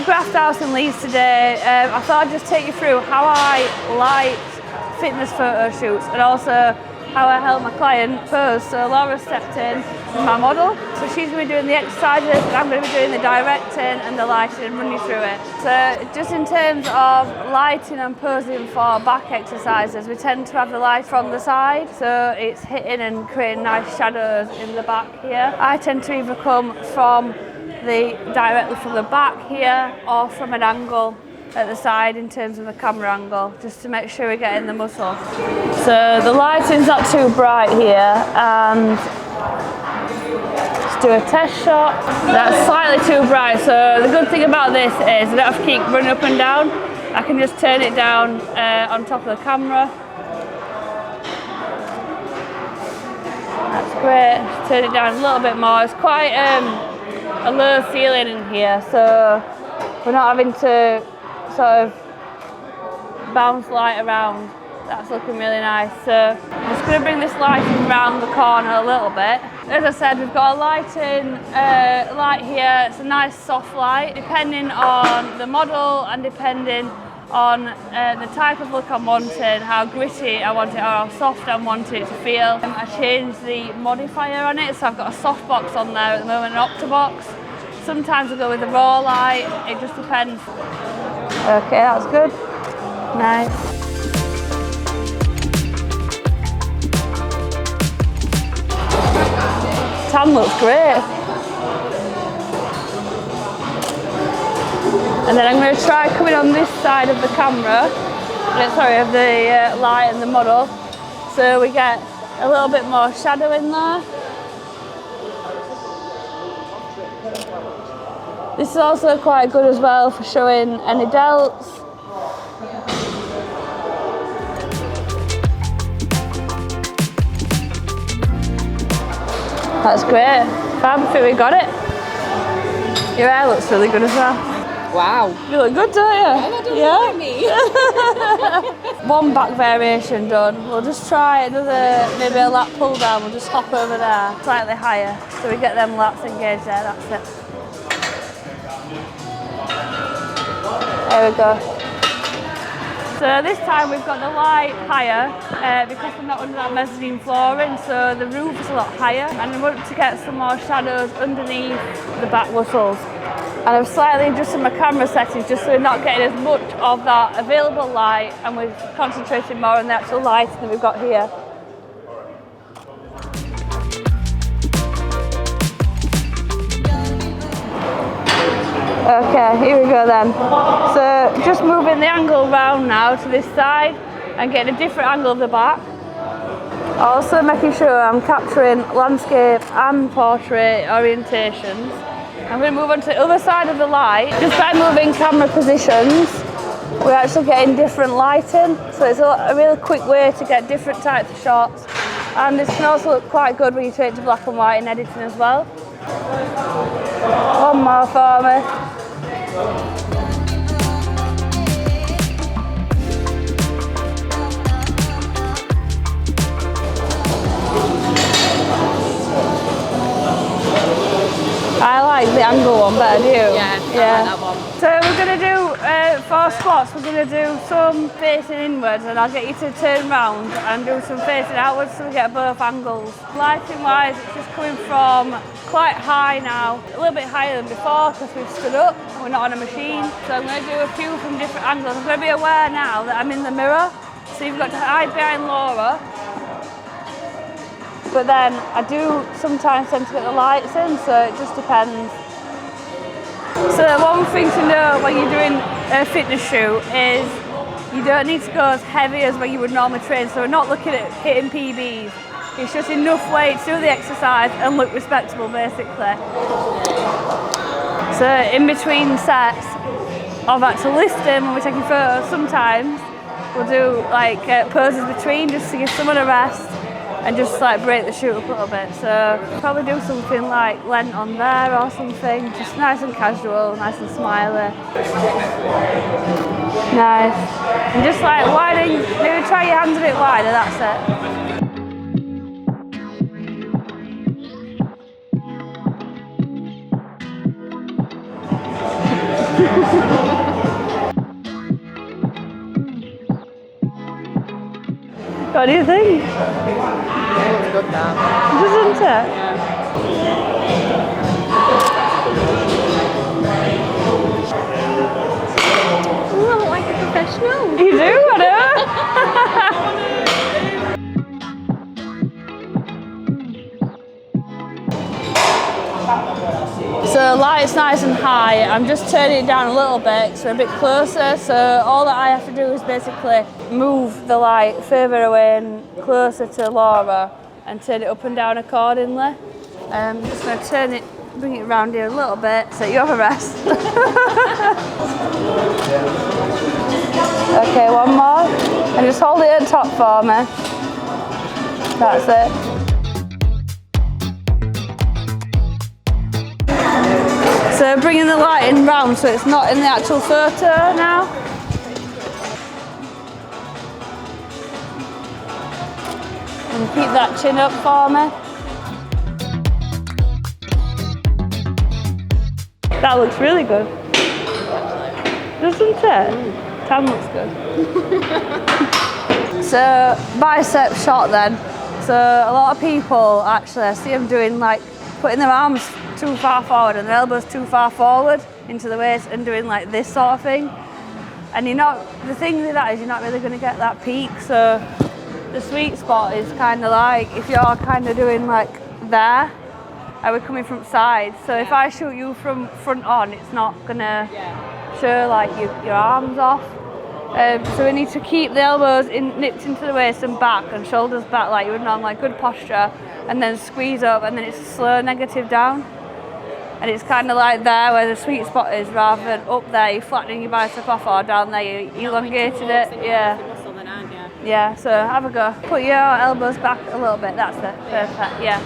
Graft House in Leeds today. I thought I'd just take you through how I light fitness photo shoots and also how I help my client pose. So Laura stepped in as my model. So she's going to be doing the exercises and I'm going to be doing the directing and the lighting and run you through it. So just in terms of lighting and posing for back exercises, we tend to have the light from the side. So it's hitting and creating nice shadows in the back here. I tend to either come from directly from the back here or from an angle at the side in terms of the camera angle, just to make sure we're getting the muscle. So the lighting's not too bright here, and let's do a test shot. That's slightly too bright, so the good thing about this is I don't have to keep running up and down. I can just turn it down on top of the camera. That's great. Just turn it down a little bit more. It's quite a low ceiling in here, so we're not having to sort of bounce light around. That's looking really nice. So I'm just going to bring this lighting around the corner a little bit. As I said, we've got a light here. It's a nice soft light, depending on the model and depending on the type of look I'm wanting, how gritty I want it or how soft I want it to feel. I changed the modifier on it, so I've got a softbox on there at the moment, an octabox. Sometimes I go with a raw light, it just depends. Okay, that's good. Nice. Tan looks great. And then I'm going to try coming on this side of the camera, of the light and the model, so we get a little bit more shadow in there. This is also quite good as well for showing any delts. That's great. Fab, I think we got it. Your hair looks really good as well. Wow. You look good, don't you? Yeah. Me. One back variation done. We'll just try another, maybe a lat pull down. We'll just hop over there, slightly higher, so we get them lats engaged there. That's it. There we go. So this time we've got the light higher because we're not under that mezzanine flooring, so the roof is a lot higher, and I want to get some more shadows underneath the back muscles. And I've slightly adjusted my camera settings just so we're not getting as much of that available light, and we're concentrating more on the actual lighting that we've got here. Okay, here we go then. So just moving the angle round now to this side and getting a different angle of the back. Also making sure I'm capturing landscape and portrait orientations. I'm going to move on to the other side of the light. Just by moving camera positions, we're actually getting different lighting. So it's a really quick way to get different types of shots. And this can also look quite good when you turn it to black and white in editing as well. One more for me. I like the angle one better, do you? Yeah, I like that one. So we're going to do, for spots, we're going to do some facing inwards, and I'll get you to turn round and do some facing outwards so we get both angles. Lighting wise, it's just coming from quite high now, a little bit higher than before because we've stood up and we're not on a machine. So I'm going to do a few from different angles. I'm going to be aware now that I'm in the mirror, so you've got to hide behind Laura. But then I do sometimes tend to get the lights in, so it just depends. So one thing to know when you're doing a fitness shoot is you don't need to go as heavy as when you would normally train. So we're not looking at hitting PBs. It's just enough weight to do the exercise and look respectable, basically. So in between sets of actual lifting, when we're taking photos, sometimes we'll do like poses between just to give someone a rest and just like break the shoot up a little bit. So probably do something like Lent on there or something, just nice and casual, nice and smiley. Nice. And just like widening, maybe try your hands a bit wider, that's it. What do you think? It looks good now. Doesn't it? Yeah. Oh, I look like a professional. You do, I know. So light's nice and high. I'm just turning it down a little bit, so a bit closer. So all that I have to do is basically move the light further away and closer to Laura and turn it up and down accordingly. I'm just going to turn it, bring it around here a little bit so you have a rest. Okay, one more. And just hold it at top for me. That's it. So bringing the lighting round so it's not in the actual photo now. And keep that chin up for me. That looks really good. Doesn't it? Tan looks good. So bicep shot then. So a lot of people actually, I see them doing like putting their arms too far forward and their elbows too far forward into the waist and doing like this sort of thing. And the thing with that is you're not really going to get that peak. So the sweet spot is kind of like if you're kind of doing like there, and we're coming from side. So if I shoot you from front on, it's not going to show like your arms off. So we need to keep the elbows nipped into the waist and back and shoulders back like you would normally, like good posture, and then squeeze up and then it's a slow negative down. And it's kind of like there where the sweet spot is rather than up there, you're flattening your bicep off, or down there, you elongated it. Yeah. Yeah, so have a go. Put your elbows back a little bit, that's it. Perfect, yeah.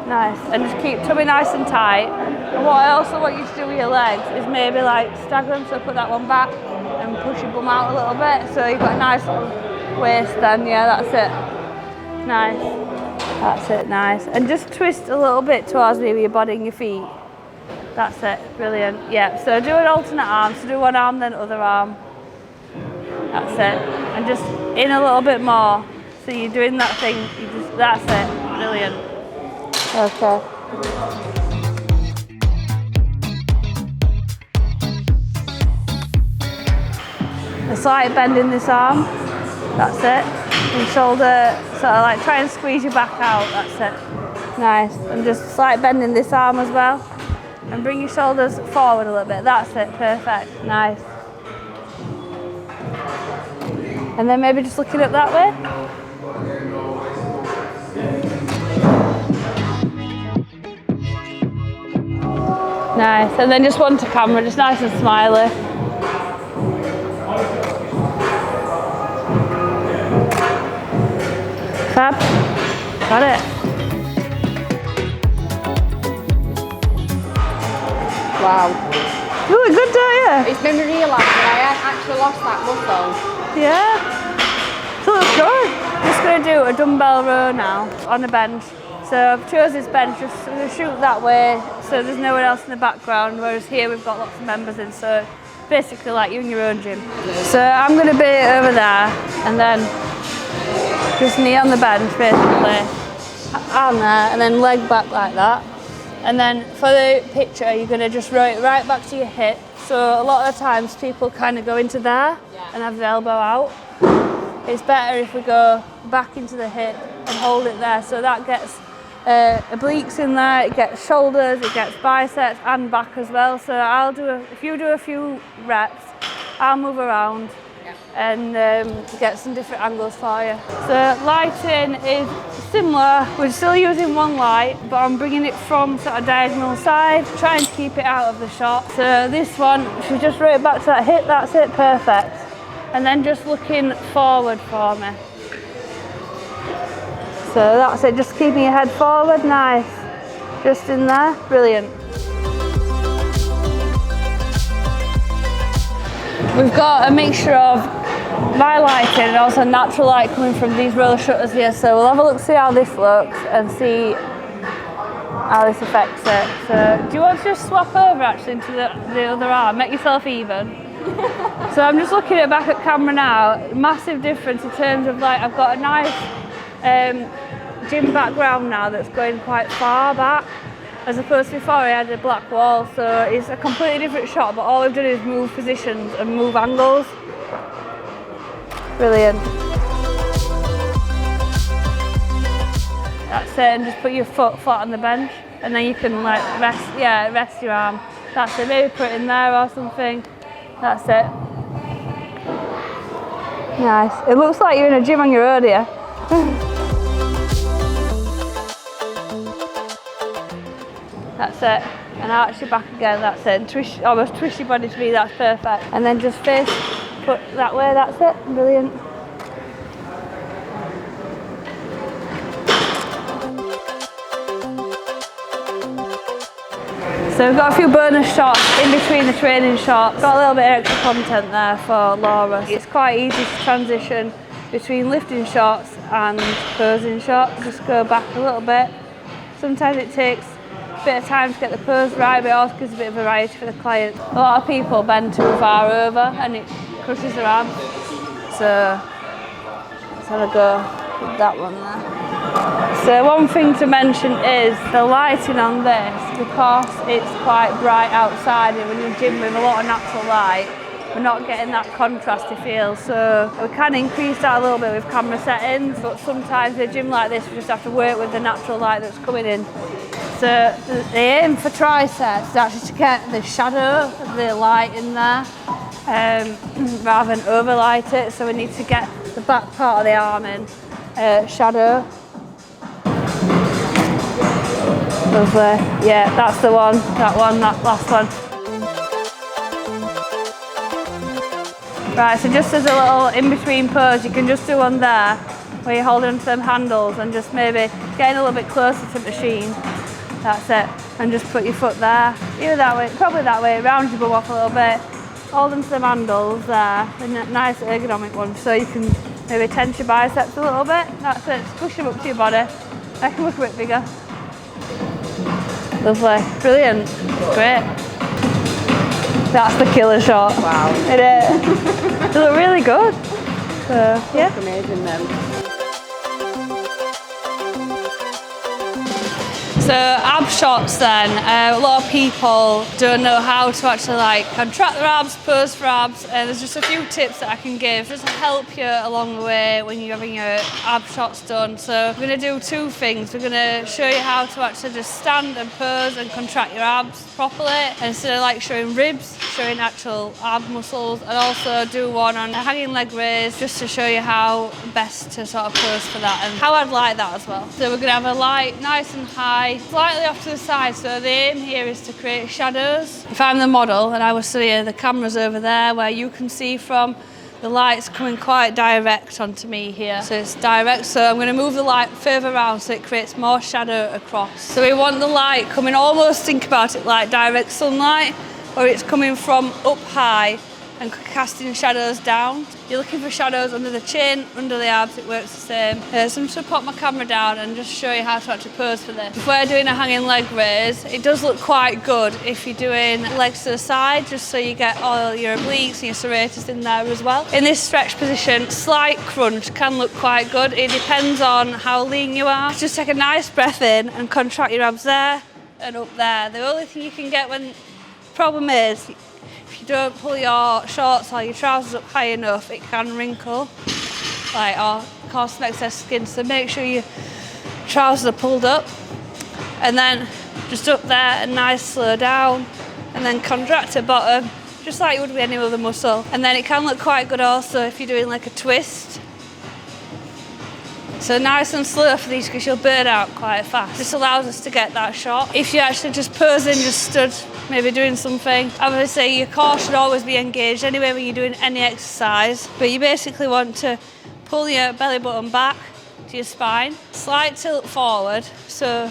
Nice. And just keep tummy nice and tight. And what I also want you to do with your legs is maybe like stagger them, so put that one back and push your bum out a little bit. So you've got a nice little waist then, yeah, that's it. Nice. That's it, nice. And just twist a little bit towards me with your body and your feet. That's it, brilliant. Yeah, so do an alternate arm. So do one arm, then other arm. That's it. And just in a little bit more. So you're doing that thing, that's it, brilliant. Okay. A slight bend in this arm, that's it. And shoulder, sort of like try and squeeze your back out, that's it. Nice. And just slight bend in this arm as well. And bring your shoulders forward a little bit, that's it, perfect, nice. And then maybe just looking up that way. Nice, and then just one to camera, just nice and smiley. Fab, got it. Wow. You look good, don't you? It's made me realise that I actually lost that muscle. Yeah, so looks good. Just going to do a dumbbell row now on a bench. So I've chosen this bench just to shoot that way so there's no one else in the background, whereas here we've got lots of members in, so basically like you in your own gym. So I'm going to be over there and then just knee on the bench basically, on there, and then leg back like that. And then for the picture you're going to just roll it right back to your hip. So a lot of the times people kind of go into there and have the elbow out. It's better if we go back into the hip and hold it there, so that gets obliques in there, it gets shoulders, it gets biceps and back as well. So if you do a few reps, I'll move around and get some different angles for you. So lighting is similar, we're still using one light, but I'm bringing it from sort of diagonal side, trying to keep it out of the shot. So this one, if you just roll it back to that hip, that's it, perfect. And then just looking forward for me. So that's it, just keeping your head forward, nice. Just in there, brilliant. We've got a mixture of my lighting and also natural light coming from these roller shutters here. So we'll have a look, see how this looks and see how this affects it. So do you want to just swap over actually into the other arm, make yourself even? So I'm just looking at back at camera now, massive difference in terms of like I've got a nice gym background now that's going quite far back, as opposed to before I had a black wall, so it's a completely different shot, but all we've done is move positions and move angles. Brilliant. That's it, and just put your foot flat on the bench, and then you can like rest your arm. That's it, maybe put it in there or something. That's it. Nice. It looks like you're in a gym on your own here. That's it. And arch your back again, that's it. And twist, almost twist your body to me, that's perfect. And then just face, put that way, that's it. Brilliant. So we've got a few bonus shots in between the training shots. Got a little bit of extra content there for Laura. It's quite easy to transition between lifting shots and posing shots. Just go back a little bit. Sometimes it takes a bit of time to get the pose right, but it also gives a bit of variety for the client. A lot of people bend too far over and it crushes their abs. So let's have a go with that one there. So one thing to mention is the lighting on this, because it's quite bright outside and when you're gym with a lot of natural light, we're not getting that contrasty feel. So we can increase that a little bit with camera settings, but sometimes in a gym like this we just have to work with the natural light that's coming in. So the aim for triceps is actually to get the shadow of the light in there rather than overlight it. So we need to get the back part of the arm in shadow. Lovely. Yeah, that's the one. That last one. Right, so just as a little in-between pose, you can just do one there, where you're holding onto them handles and just maybe getting a little bit closer to the machine. That's it. And just put your foot there. Either that way, probably that way, round your bum off a little bit. Hold onto them handles there, and a nice ergonomic one, so you can maybe tense your biceps a little bit. That's it, just push them up to your body. They can look a bit bigger. Lovely, brilliant, great. That's the killer shot. Wow. It is. They look really good. So, yeah. That's amazing then. So ab shots then, a lot of people don't know how to actually like contract their abs, pose for abs, and there's just a few tips that I can give just to help you along the way when you're having your ab shots done. So we're going to do two things. We're going to show you how to actually just stand and pose and contract your abs properly, and instead of like showing ribs, showing actual ab muscles, and also do one on a hanging leg raise just to show you how best to sort of pose for that and how I'd like that as well. So we're going to have a light nice and high, slightly off to the side, so the aim here is to create shadows. If I'm the model and I was stood here, the camera's over there where you can see from, the light's coming quite direct onto me here. So it's direct, so I'm going to move the light further around so it creates more shadow across. So we want the light coming, almost think about it like direct sunlight, where it's coming from up high and casting shadows down. You're looking for shadows under the chin, under the abs, it works the same. So I'm just going to put my camera down and just show you how to actually pose for this. If we're doing a hanging leg raise, it does look quite good if you're doing legs to the side, just so you get all your obliques and your serratus in there as well. In this stretch position, slight crunch can look quite good. It depends on how lean you are. Just take a nice breath in and contract your abs there and up there. The only thing you can get when, problem is, if you don't pull your shorts or your trousers up high enough, it can wrinkle, or cause some excess skin. So make sure your trousers are pulled up, and then just up there and nice slow down, and then contract at bottom, just like you would with any other muscle. And then it can look quite good also if you're doing like a twist. So nice and slow for these because you'll burn out quite fast. This allows us to get that shot. If you're actually just posing, just stood, maybe doing something, obviously your core should always be engaged anyway when you're doing any exercise, but you basically want to pull your belly button back to your spine, slight tilt forward, so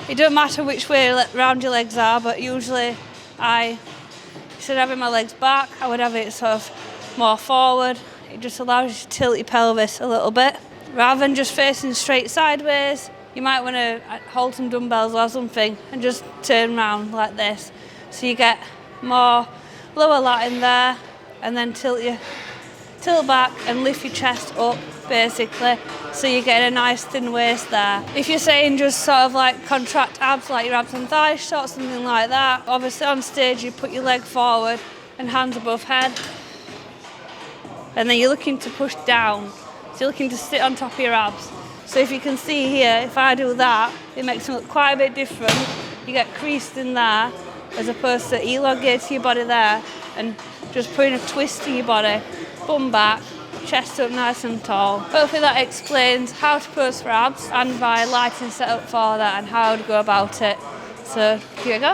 it don't matter which way around your legs are, but usually instead of having my legs back, I would have it sort of more forward. It just allows you to tilt your pelvis a little bit. Rather than just facing straight sideways, you might want to hold some dumbbells or something and just turn around like this. So you get more lower lat in there, and then tilt back and lift your chest up basically, so you get a nice thin waist there. If you're saying just sort of like contract abs, like your abs and thighs shot, something like that, obviously on stage you put your leg forward and hands above head, and then you're looking to push down, so you're looking to sit on top of your abs. So if you can see here, if I do that, it makes it look quite a bit different. You get creased in there as opposed to elongating your body there and just putting a twist in your body, bum back, chest up nice and tall. Hopefully that explains how to pose for abs and my lighting setup for that and how to go about it. So here we go.